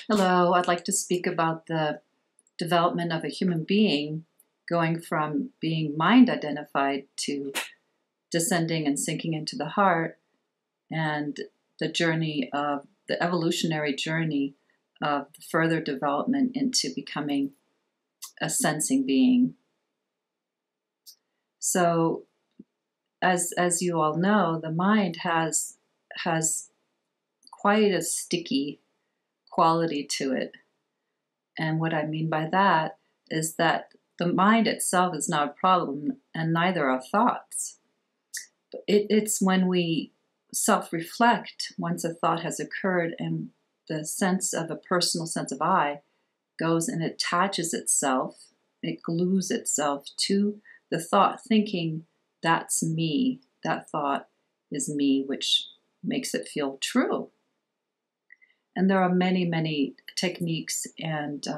Hello, I'd like to speak about the development of a human being going from being mind identified to descending and sinking into the heart, and the evolutionary journey of further development into becoming a sensing being. So, as you all know, the mind has quite a sticky quality to it. And what I mean by that is that the mind itself is not a problem, and neither are thoughts. It's when we self-reflect once a thought has occurred and the sense of a personal sense of I goes and attaches itself, it glues itself to the thought, thinking that's me, that thought is me, which makes it feel true. And there are many, many techniques and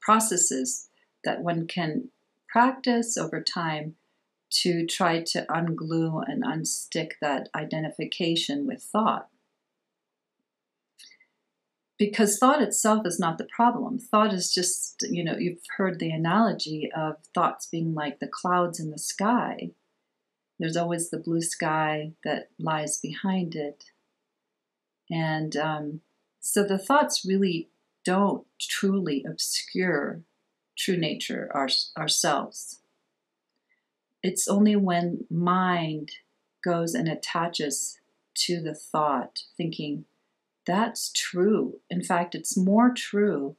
processes that one can practice over time to try to unglue and unstick that identification with thought. Because thought itself is not the problem. Thought is just, you've heard the analogy of thoughts being like the clouds in the sky. There's always the blue sky that lies behind it. And so the thoughts really don't truly obscure true nature, ourselves. It's only when mind goes and attaches to the thought, thinking, that's true. In fact, it's more true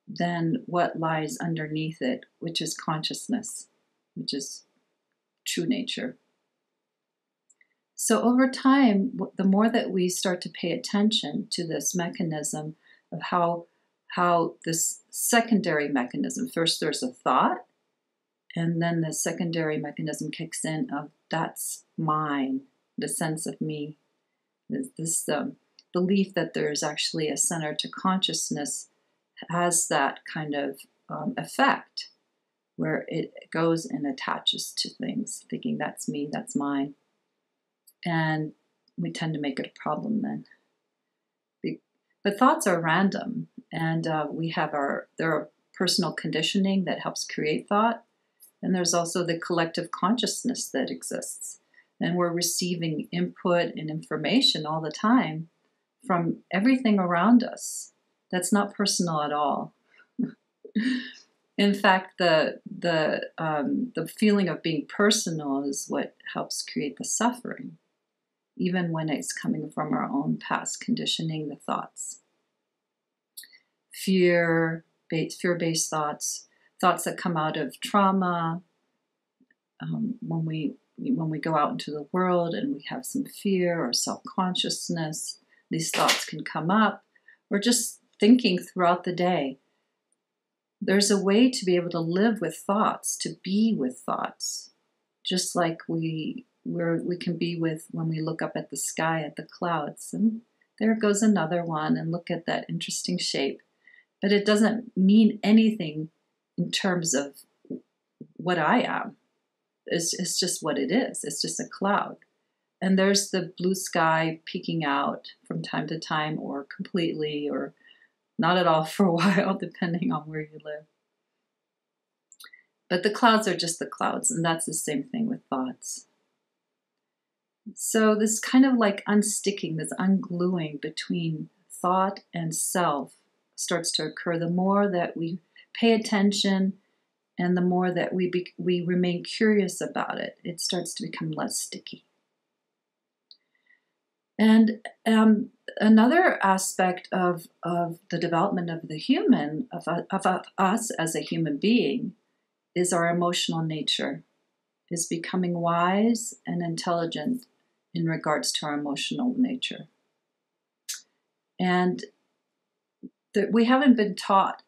than what lies underneath it, which is consciousness, which is true nature. So over time, the more that we start to pay attention to this mechanism of how this secondary mechanism, first there's a thought, and then the secondary mechanism kicks in of that's mine, the sense of me, this belief that there's actually a center to consciousness has that kind of effect where it goes and attaches to things, thinking that's me, that's mine. And we tend to make it a problem then. But thoughts are random, and there are personal conditioning that helps create thought, and there's also the collective consciousness that exists. And we're receiving input and information all the time from everything around us. That's not personal at all. In fact, the feeling of being personal is what helps create the suffering, even when it's coming from our own past conditioning, the thoughts. Fear-based thoughts that come out of trauma. When we go out into the world and we have some fear or self-consciousness, these thoughts can come up. Or just thinking throughout the day. There's a way to be able to live with thoughts, to be with thoughts, just like we can be with when we look up at the sky, at the clouds, and there goes another one, and look at that interesting shape. But it doesn't mean anything in terms of what I am. It's just what it is. It's just a cloud. And there's the blue sky peeking out from time to time, or completely, or not at all for a while, depending on where you live. But the clouds are just the clouds, and that's the same thing with thoughts. So this kind of like unsticking, this ungluing between thought and self starts to occur the more that we pay attention and the more that we remain curious about it. It starts to become less sticky. And another aspect of the development of the human, of us as a human being, is our emotional nature, is becoming wise and intelligent in regards to our emotional nature. And we haven't been taught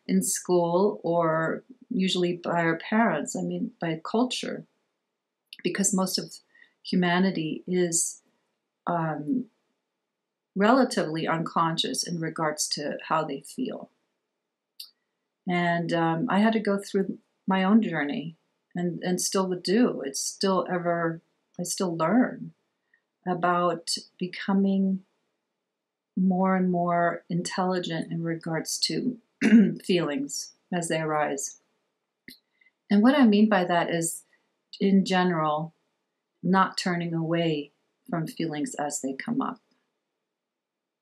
in school or usually by our parents, by culture, because most of humanity is relatively unconscious in regards to how they feel. And I had to go through my own journey and still would do. I still learn about becoming more and more intelligent in regards to feelings as they arise. And what I mean by that is, in general, not turning away from feelings as they come up.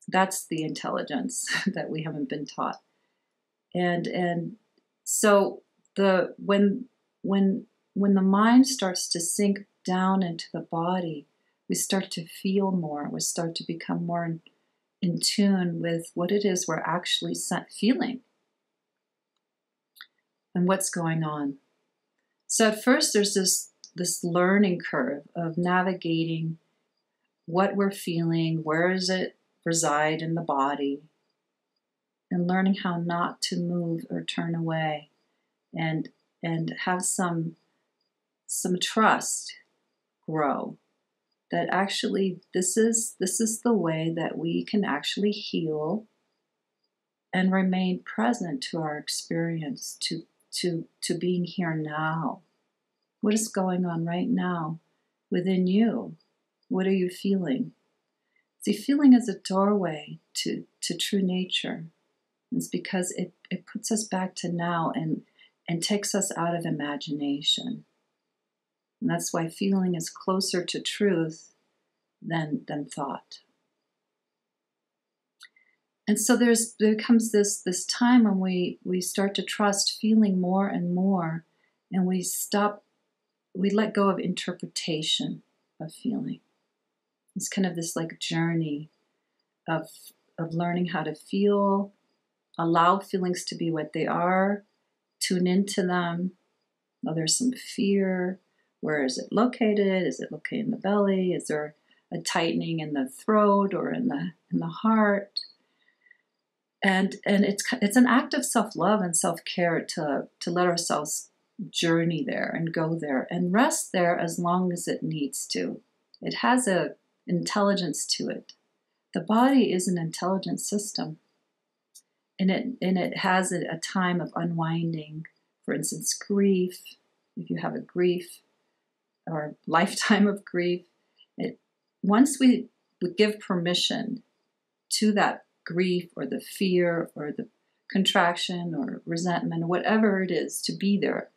That's the intelligence that we haven't been taught. And so when the mind starts to sink down into the body, we start to feel more. We start to become more in tune with what it is we're actually feeling and what's going on. So at first there's this learning curve of navigating what we're feeling, where does it reside in the body, and learning how not to move or turn away, and have some trust grow that actually this is the way that we can actually heal and remain present to our experience, to being here now. What is going on right now within you? What are you feeling? See, feeling is a doorway to true nature. It's because it puts us back to now and takes us out of imagination. And that's why feeling is closer to truth than thought. And so there comes this time when we start to trust feeling more and more, and we let go of interpretation of feeling. It's kind of this like journey of learning how to feel, allow feelings to be what they are, tune into them. Oh, there's some fear. Where is it located? Is it located in the belly? Is there a tightening in the throat or in the heart? And it's an act of self-love and self-care to let ourselves journey there and go there and rest there as long as it needs to. It has an intelligence to it. The body is an intelligent system, and it has a time of unwinding. For instance, grief. If you have a grief or lifetime of grief, once we give permission to that grief or the fear or the contraction or resentment or whatever it is to be there,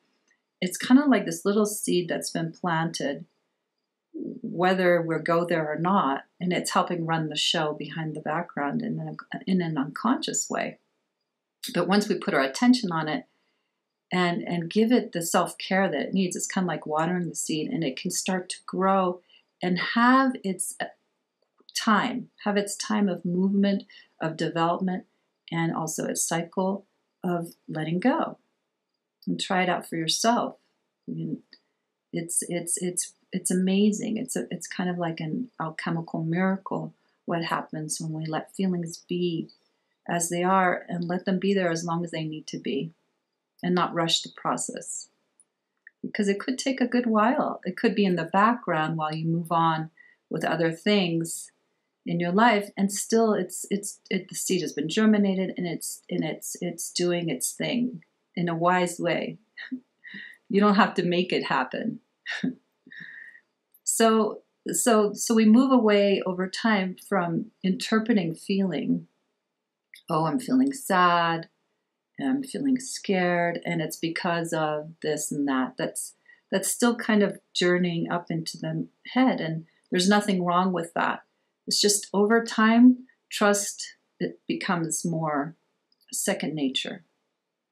it's kind of like this little seed that's been planted, whether we go there or not, and it's helping run the show behind the background in an unconscious way. But once we put our attention on it and give it the self-care that it needs, it's kind of like watering the seed, and it can start to grow and have its time of movement, of development, and also its cycle of letting go. And try it out for yourself. I mean, it's amazing. It's kind of like an alchemical miracle what happens when we let feelings be as they are and let them be there as long as they need to be, and not rush the process. Because it could take a good while. It could be in the background while you move on with other things in your life, and still the seed has been germinated and it's doing its thing in a wise way. You don't have to make it happen. So we move away over time from interpreting feeling. Oh, I'm feeling sad, and I'm feeling scared, and it's because of this and that. That's still kind of journeying up into the head, and there's nothing wrong with that. It's just over time, trust, it becomes more second nature.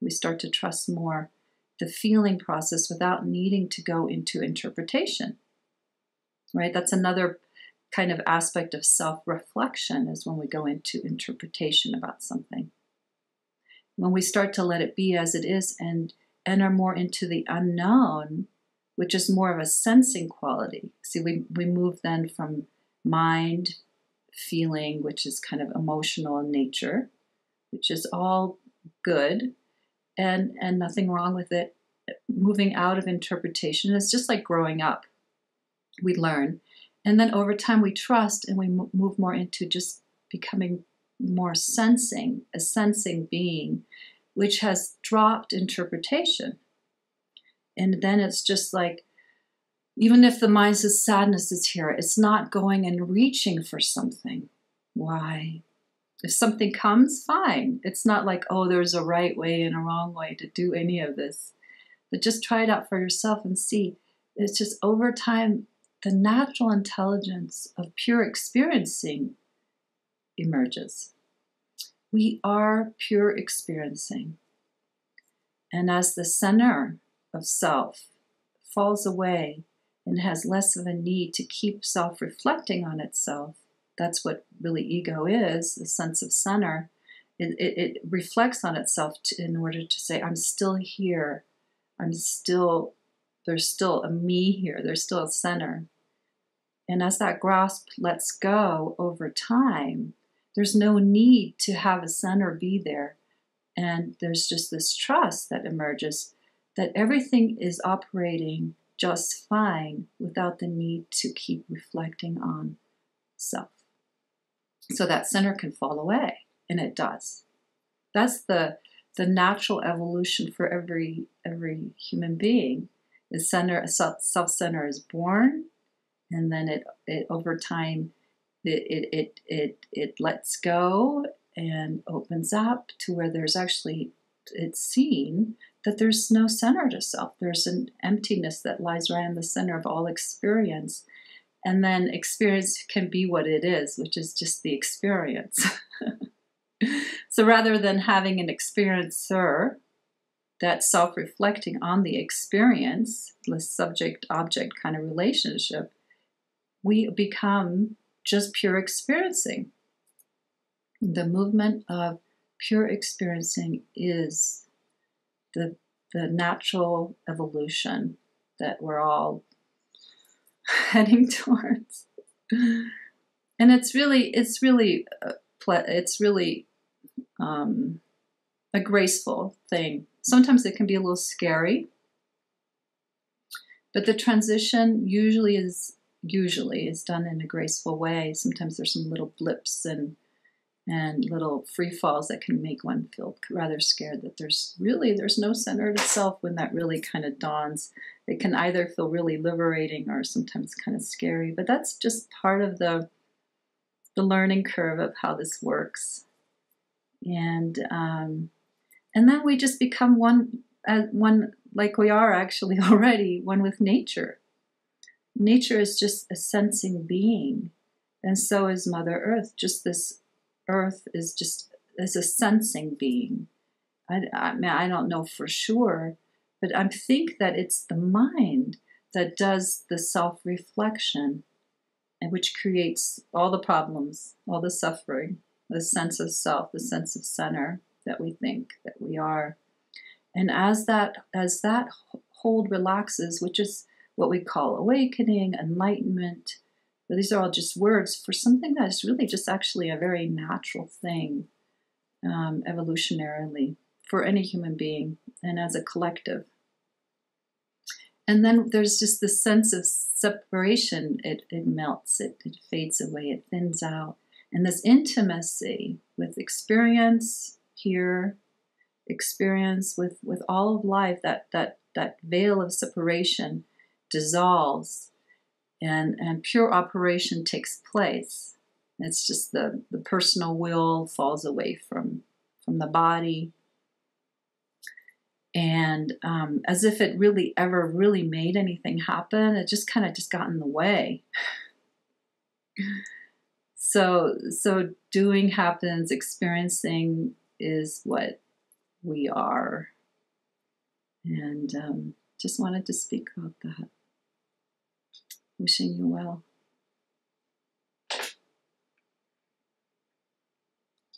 We start to trust more the feeling process without needing to go into interpretation, right? That's another kind of aspect of self-reflection, is when we go into interpretation about something. When we start to let it be as it is and enter more into the unknown, which is more of a sensing quality. See, we move then from mind, feeling, which is kind of emotional in nature, which is all good and nothing wrong with it. Moving out of interpretation is just like growing up. We learn, and then over time we trust, and we move more into just becoming more sensing, a sensing being, which has dropped interpretation. And then it's just like, even if the mind says sadness is here, it's not going and reaching for something. Why? If something comes, fine. It's not like, oh, there's a right way and a wrong way to do any of this. But just try it out for yourself and see. It's just over time, the natural intelligence of pure experiencing emerges. We are pure experiencing. And as the center of self falls away and has less of a need to keep self-reflecting on itself, that's what really ego is, the sense of center. It reflects on itself in order to say, I'm still here. There's still a me here. There's still a center. And as that grasp lets go over time, there's no need to have a center be there. And there's just this trust that emerges that everything is operating just fine without the need to keep reflecting on self. So that center can fall away, and it does. That's the natural evolution for every human being. The center, self-center is born, and then it over time it lets go and opens up to where there's actually, it's seen that there's no center to self. There's an emptiness that lies right in the center of all experience. And then experience can be what it is, which is just the experience. So rather than having an experiencer that's self-reflecting on the experience, the subject-object kind of relationship, we become just pure experiencing. The movement of pure experiencing is the natural evolution that we're all heading towards. And it's really a graceful thing. Sometimes it can be a little scary, but the transition usually is done in a graceful way. Sometimes there's some little blips and little free falls that can make one feel rather scared that there's no center to self when that really kind of dawns. It can either feel really liberating or sometimes kind of scary, but that's just part of the learning curve of how this works. And then we just become one like we are actually already, one with nature. Nature is just a sensing being, and so is Mother Earth. Just this Earth is a sensing being. I mean, I don't know for sure, but I think that it's the mind that does the self-reflection, and which creates all the problems, all the suffering, the sense of self, the sense of center that we think that we are. And as that hold relaxes, which is what we call awakening, enlightenment, but these are all just words for something that is really just actually a very natural thing, evolutionarily, for any human being and as a collective. And then there's just this sense of separation. It melts, it fades away, it thins out. And this intimacy with experience here, experience with all of life, that veil of separation dissolves. And pure operation takes place. It's just the personal will falls away from the body. And as if it really ever really made anything happen, it just kind of just got in the way. So doing happens, experiencing is what we are. And just wanted to speak about that. Wishing you well.